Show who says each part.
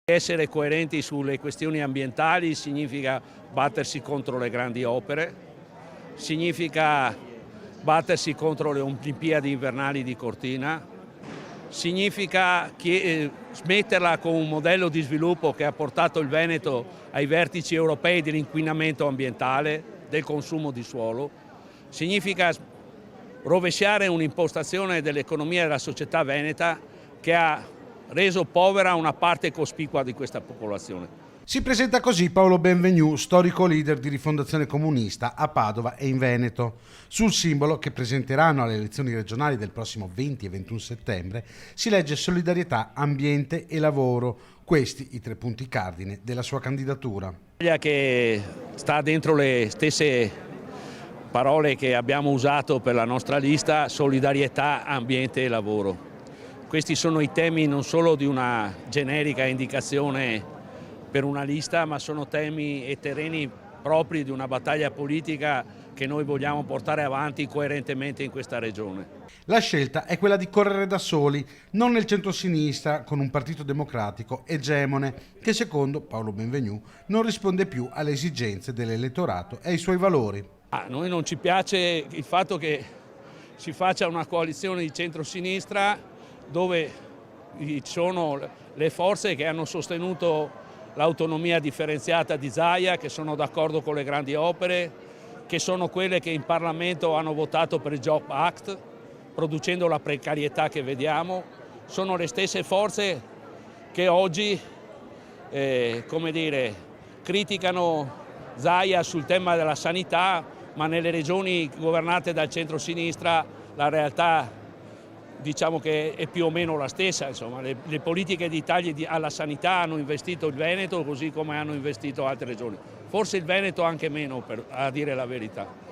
Speaker 1: Essere coerenti sulle questioni ambientali significa battersi contro le grandi opere, significa battersi contro le Olimpiadi invernali di Cortina, significa smetterla con un modello di sviluppo che ha portato il Veneto ai vertici europei dell'inquinamento ambientale, del consumo di suolo, significa rovesciare un'impostazione dell'economia e della società veneta che ha reso povera una parte cospicua di questa popolazione.
Speaker 2: Si presenta così Paolo Benvenu, storico leader di Rifondazione Comunista a Padova e in Veneto. Sul simbolo che presenteranno alle elezioni regionali del prossimo 20 e 21 settembre si legge solidarietà, ambiente e lavoro. Questi i 3 punti cardine della sua candidatura.
Speaker 1: Che sta dentro le stesse parole che abbiamo usato per la nostra lista: solidarietà, ambiente e lavoro. Questi sono i temi non solo di una generica indicazione per una lista, ma sono temi e terreni propri di una battaglia politica che noi vogliamo portare avanti coerentemente in questa regione.
Speaker 2: La scelta è quella di correre da soli, non nel centro-sinistra con un partito democratico egemone che secondo Paolo Benvenu non risponde più alle esigenze dell'elettorato e ai suoi valori.
Speaker 1: A noi non ci piace il fatto che si faccia una coalizione di centro-sinistra dove ci sono le forze che hanno sostenuto l'autonomia differenziata di Zaia, che sono d'accordo con le grandi opere, che sono quelle che in Parlamento hanno votato per il Job Act, producendo la precarietà che vediamo. Sono le stesse forze che oggi criticano Zaia sul tema della sanità, ma nelle regioni governate dal centro-sinistra la realtà diciamo che è più o meno la stessa. Insomma, le politiche di tagli alla sanità hanno investito il Veneto così come hanno investito altre regioni. Forse il Veneto anche meno, a dire la verità.